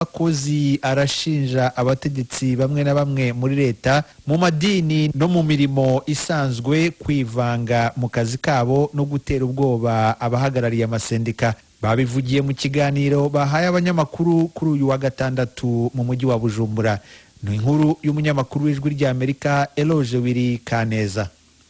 Abakozi arashinja abategetsi bamwe na bamwe muri leta mu madini no mu mirimo isanzwe kwivanga mu kazi kabo no gutera ubwoba abahagarariye amasendika. Babivugiye mu kiganiro bahaye abanyamakuru kuri uyu wa gatandatu mu mujyi wa Bujumbura. Ni inkuru y'umunyamakuru w'Ijwi ry'Amerika Eloge Wiri Kaneza.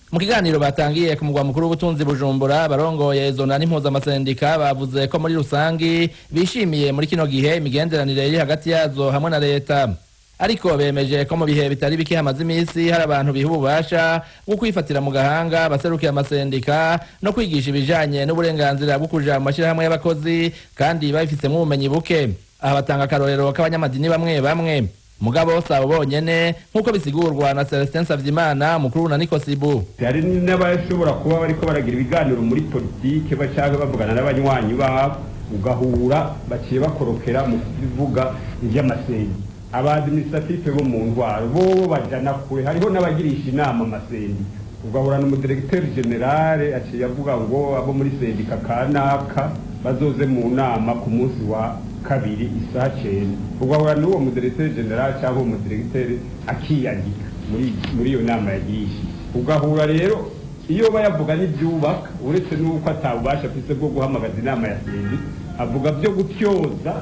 Mu kiganiro batangiye ku mugwa mukuru w'ubutunzi Bujumbura, barongoye zona n'impuzamasendika bavuze ko muri rusangi bishimiye muri kino gihe imigenderanire iri hagati yazo hamwe na leta, ariko bemeje ko mu bihe bitari bike hamaze iminsi hari abantu biha ububasha bwo kwifatira mu gahanga baserukiye amasendika no kwigisha ibijanye n'uburenganzira bwo kuja mu mashirahamwe y'abakozi kandi babifitsemwo ubumenyi buke. Aha batanga akarorero k'abanyamadini bamwe bamwe. Mugabo sabo bonyene nkuko bisigurwa na Celestin Savyimana mukuru na Nikosibu. Hari n'abashobora kuba bariko baragira ibiganiro muri politike bashaka bavugana n'abanywanyi babo ugahura baciye bakorokera mu kuvuga ivy'amasengi. Abadministrative bo mu ndwaro bo bajana kure, hariho n'abagirisha inama amasengi. Ugahura n'umudirecteur general aciye avuga ngo abo muri sendika kanaka bazoze mu nama ku munsi wa kabiri isaha 9. Ugahura n'uwo mudirecteur general cyangwa umudirecteur akiyandika muri iyo nama yagirisha. Ugahura rero iyo bayavuga n'ibyubaka uretse n'uko atabubasha afise bwo guhamagaza inama ya sendika, avuga byo gutyoza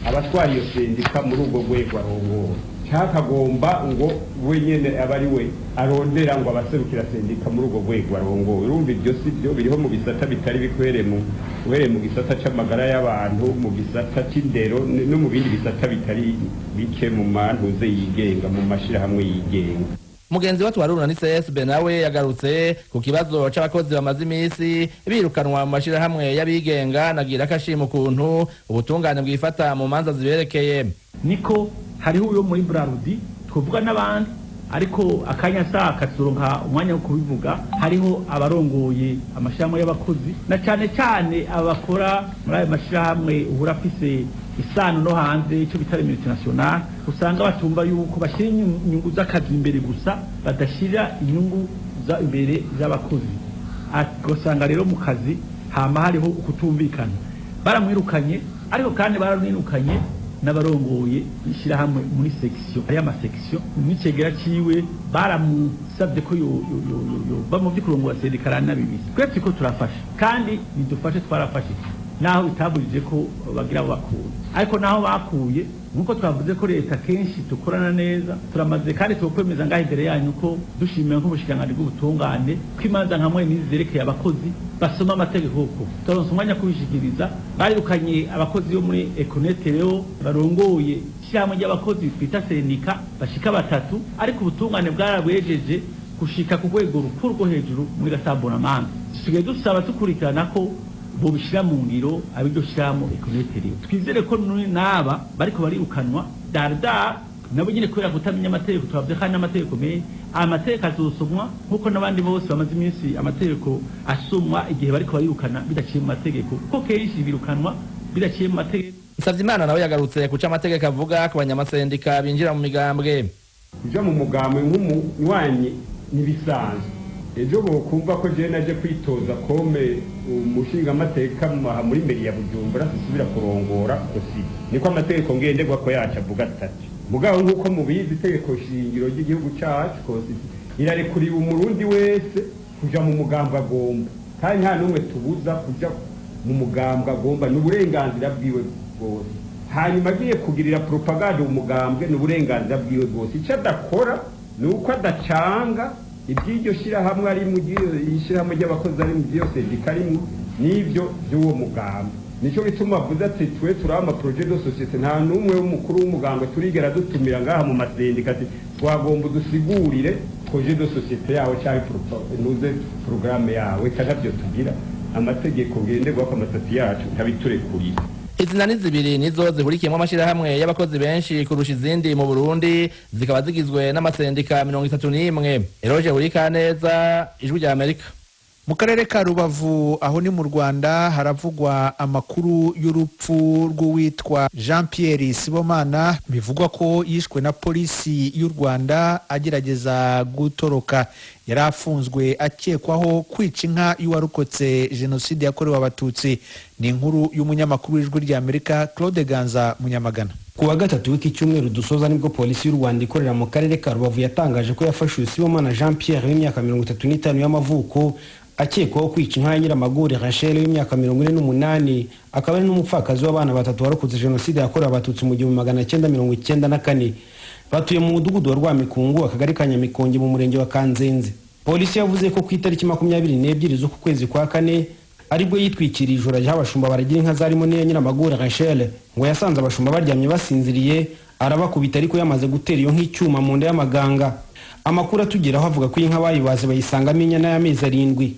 abatwara iyo sendika muri ubwo rwego arongora. Cyakagomba ngo wenyene abari we arondera ngo abaserukira sendika muri ubwo rwego arongora. Urumva ibyo si byo biriho mu bisata bitari bikwere mu gisata c'amagara y'abantu, mu gisata c'indero no mu bindi bisata bitari bike mu mantuze yigenga mu mashirahamwe yigenga. Mugenzi wa Twaruna ni CSB nawe yagarutse ku kibazo c'abakozi bamaze iminsi birukanwa mu mashirahamwe y'abigenga, nagira akashima ukuntu ubutungane bwifata mu manza ziberekeye. Niko hariho uyo muri Brarudi twovuga n'abandi, ariko akanya saka turonka umwanya wo kubivuga. Hariho abarongoye amashirahamwe y'abakozi na cyane abakora muri ayo mashirahamwe uhura afise isano no hanze icyo bitari multinational, usanga batumva yuko bashyira inyungu z'akazi imbere gusa badashira inyungu za imbere z'abakozi. Agasanga rero mu kazi hama hariho ukutumvikana, baramwirukanye ariko kandi baramwirukanye n'abarongoye ishyirahamwe muri section y'amasection. N'icegera ciwe baramusabye ko yo bamuvye kurongora sendika n'abibisi. Twese ko turafasha kandi nidufashe, twarafashe naho bitaburije ko bagira bakuye, ariko naho bakuye nkuko twavuze ko leta kenshi tukorana neza, turamaze kandi tukwemeza ngaho imbere yanyu ko dushimiye nk'ubushikanganje bw'ubutungane ko imanza nkamwe nizerekeye abakozi basoma amategeko ko turonse umwanya kubishikiriza. Barirukanye abakozi bo muri Econet rero barongoye ishyirahamwe ry'abakozi twita sendika bashika 3, ariko ubutungane bwarabwejeje gushika ku rwego rukuru rwo hejuru muri Gasambona. Tusigaye dusaba tukurikirana ko bobishira mu ngiro abiryo shiramo Econet. Twizere ko naba bariko barirukanwa darda nabo nyine kubera kutamenya amategeko. Twabye kandi amategeko amategeko azosomwa nkuko n'abandi bose bamaze iminsi amategeko asomwa igihe bariko barirukana bidaciye mu mategeko, kuko kenshi birukanwa bidaciye mu mategeko. Savyimana nawe yagarutse kuca amategeko avuga ku banyamasendika binjira mu migambwe. Kuja mu mugambwe nk'umunywanyi nibisanzwe. Ejo bokumva ko je naje kwitoza kome umushinga amateka muri mbere ya Bujumbura sisubira kurongora kosi. Niko amategeko ngenderwa ko yacu avuga atati. Mugabo nkuko mubizi itegeko shingiro ry'igihugu cyacu kosi irarekuriye umurundi wese kuja mu mugambwe agomba, kandi nta numwe tubuza kuja mu mugambwe agomba, n'uburenganzira bwiwe bwose. Hanyuma agiye kugirira propaganda umugambwe n'uburenganzira bwiwe bwose. Icyo adakora nuko adacanga iby'iryo shirahamwe ari mu ishirahamwe ry'abakozi ari mu byose dikarimwe n'ibyo by'uwo mugambwe. Nico gituma avuze ati twe turama projet de société, nta numwe w'umukuru w'umugambwe turigera dutumira ngaha mu masendika ati twagomba dusigurire projet de société yawe cyangwa nuze programme yawe cyangwa byo tugira amategeko ngenderwa ko amatati yacu ntabiturekurira. Izina ni zibiri nizo zihurikiyemo amashirahamwe y'abakozi benshi kurusha izindi mu Burundi, zikaba zigizwe n'amasendika 31. Eloge Wiri Kaneza, Ijwi ry'Amerika. Mu karere ka Rubavu aho ni mu Rwanda haravugwa amakuru y'urupfu rw'uwitwa Jean Pierre Sibomana, bivugwa ko yishwe na polisi y'u Rwanda agerageza gutoroka. Yari afunzwe akekwaho kwica inka y'uwarokotse jenoside yakorewe abatutsi. Ni inkuru y'umunyamakuru w'Ijwi ry'Amerika Claude Ganza Munyamagana. Kuwa gatatu w'iki cyumweru dusoza nibwo polisi y'u Rwanda ikorera mu karere ka Rubavu yatangaje ko yafashe Sibomana Jean Pierre w'imyaka 35 y'amavuko akekwaho kwica inka ya Nyiramagore Rachel w'imyaka 48 akaba ari n'umupfakazi w'abana batatu warokotse jenoside yakorewe abatutsi mu 1994. Batuye mu mudugudu wa Rwamikungu akagari ka Nyamikonge mu murenge wa Kanzenze. Polisi yavuze ko ku itariki 22 z'uku kwezi kwa kane aribwo yitwikiriye ijoro ry'abashumba baragira inka zarimo n'iya Nyiramagore Rachel ngo yasanze abashumba baryamye basinziriye arabakubita ariko yamaze gutera iyo nk'icyuma mu nda y'amaganga. Amakuru atugeraho avuga ko inka bayibaze bayisangamo inyana y'amezi 7.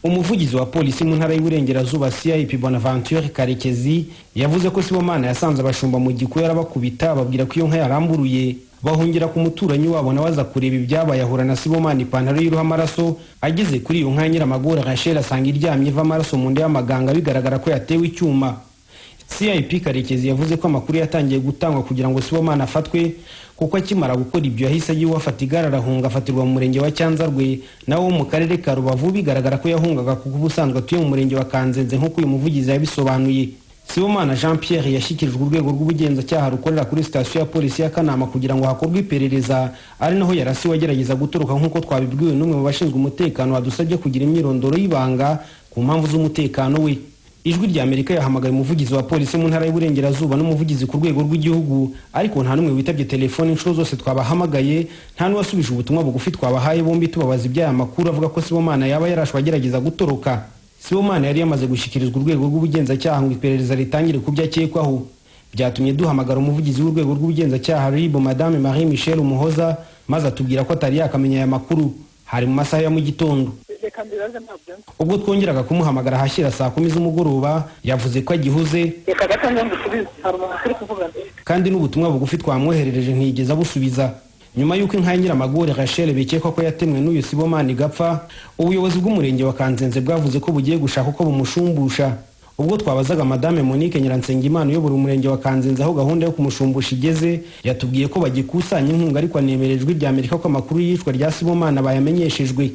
Umuvugizi wa polisi mu ntara y'Iburengerazuba CIP Bonaventure Karekezi yavuze ko Sibomana yasanze abashumba mu gikuyu arabakubita babwira ko iyo nka yaramburuye bahungira ku muturanyi wabo na waza kureba ibyabaye ahura na Sibomana ipantaro y'uruha amaraso ageze kuri iyo nka Nyiramagore Rachel asanga iryamye iva amaraso mu nda y'amaganga bigaragara ko yatewe icyuma. CIP Karekezi yavuze ko amakuru yatangiye gutangwa kugira ngo Sibomana afatwe kuko akimara gukora ibyo yahise yiwe afata igare arahunga afatirwa mu murenge wa Cyanzarwe nawo mu karere ka Rubavu bigaragara ko yahungaga kuko ubusanzwe atuye mu murenge wa Kanzenze nk'uko uyu muvugizi yabisobanuye. Sibomana Jean Pierre yashyikirijwe urwego rw'ubugenzacyaha rukorera kuri sitasiyo ya polisi ya Kanama kugira ngo hakorwe iperereza ari naho yarasi wagerageza gutoroka nk'uko twabibwiwe n'umwe mu bashinzwe umutekano wadusabye kugira imyirondoro y'ibanga ku mpamvu z'umutekano we. Ijwi rya Amerika yahamagaye umuvugizi wa polisi mu ntara y'Iburengerazuba n'umuvugizi ku rwego rw'igihugu ariko nta numwe witabye telefone inshuro zose twabahamagaye nta n'uwasubije ubutumwa bugufi twabahaye bombi tubabaza iby'aya makuru avuga ko Sibomana yaba yarashwe agerageza gutoroka. Sibomana yari yamaze gushyikirizwa urwego rw'ubugenzacyaha ngo iperereza ritangire ku byakekwaho. Byatumye duhamagara umuvugizi w'urwego rw'ubugenzacyaha RIB Madame Marie Michel Umuhoza maze atubwira ko atari yakamenya aya makuru. Hari mu masaha ya mu gitondo. Ubwo twongeraga kumuhamagara hashyira saa 10 z'umugoroba yavuze ko agihuze kandi n'ubutumwa bugufi twamwoherereje ntiyigeze busubiza. Nyuma y'uko inka ya Nyiramagore Rachel bikekwa ko yatemwe n'uyu Sibomana igapfa, ubuyobozi bw'umurenge wa Kanzenze bwavuze ko bugiye gushaka uko bumushumbusha. Ubwo twabazaga Madame Monique Nyiransengimana uyobora umurenge wa Kanzenze aho gahunda yo kumushumbusha igeze, yatubwiye ko bagikusanya inkunga ariko anemerejwe rya Amerika ko amakuru y'ishwa rya Sibomana bayamenyeshejwe.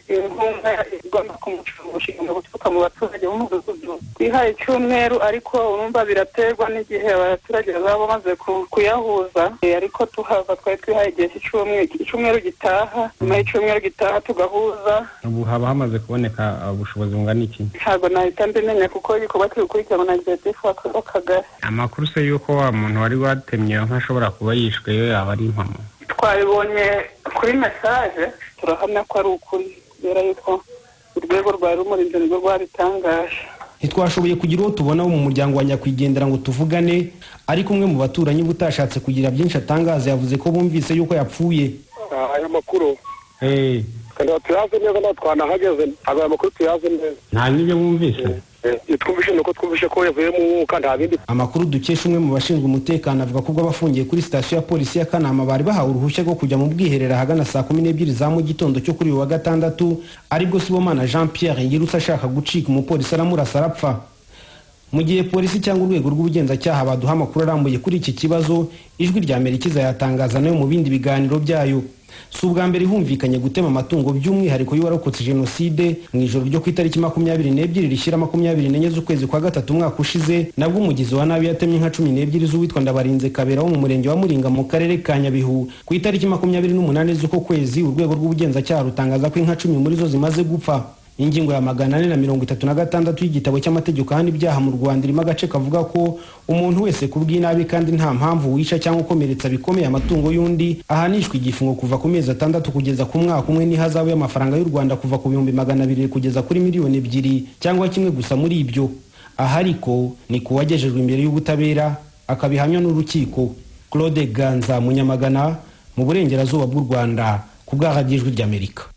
inkunga igomba kumushumbusha guturuka mu baturage b'umudugudu twihaye icyumweru ariko urumva biraterwa n'igihe abaturage baba bamaze kuyahuza ariko tuhava twari twihaye igihe icyumweru gitaha nyuma y'icyumweru gitaha tugahuza. Ubu haba hamaze kuboneka ubushobozi bungana iki? Ntabwo nahita mbimenya kuko igikorwa turi gukurikirana na executive w'akagari. Amakuru se yuko wa muntu wari watemye nk'ashobora kuba yishwe yaba ari impamo? Twabibonye kuri message turahamya ko ari ukuri kubera yuko urwego rwa Rumurinzi nirwo rwabitangaje. Ntitwashoboye kugira uwo tubona wo mu muryango wa nyakwigendera ngo tuvugane ariko umwe mu baturanyi butashatse kugira byinshi atangaza yavuze ko bumvise yuko yapfuye. Aya makuru kandi tuyaze neza natwanahageze aya makuru tuyaze neza nta nibyo bumvise twumvishe nuko twumvishe ko yavuye mu mwuka nta bindi. Amakuru dukesha umwe mu bashinzwe umutekano avuga ko abafungiye kuri sitasiyo ya polisi ya Kanama bari bahawe uruhushya rwo kujya mu bwiherero hagana saa 12 za mu gitondo cyo kuri wa gatandatu aribwo Sibomana Jean Pierre yirutse ashaka gucika umupolisi aramurasa arapfa. Mu gihe polisi cyangwa urwego rw'ubugenzacyaha baduha amakuru arambuye kuri iki kibazo, ijwi rya Amerika izayatangaza nayo mu bindi biganiro byayo. Si ubwa mbere humvikanye gutema amatungo by'umwihariko y'uwarokotse jenoside mu ijoro ryo ku itariki 22 rishyira 24 z'ukwezi kwa gatatu umwaka ushize nabwo umugizi wa nabi yatemye inka 12 z'uwitwa Ndabarinze Kabera wo mu murenge wa Muringa mu karere ka Nyabihu. Ku itariki 28 z'uko kwezi urwego rw'ubugenzacyaha rutangaza ko inka 10 muri zo zimaze gupfa. Ingingo ya 436 y'igitabo cy'amategeko ahana ibyaha mu Rwanda irimo agace kavuga ko umuntu wese kubw'inabi kandi nta mpamvu wisha cyangwa ukomeretsa bikomeye amatungo y'undi ahanishwa igifungo kuva ku mezi 6 kugeza ku mwaka umwe n'ihazabu y'amafaranga y'u Rwanda kuva ku 200,000 kugeza kuri miliyoni 2 cyangwa kimwe gusa muri ibyo. Aha ariko ni kuwagejejwe imbere y'ubutabera akabihamya n'urukiko. Claude Ganza Munyamagana mu Burengerazuba bw'u Rwanda ku bw'Ijwi ry'Amerika.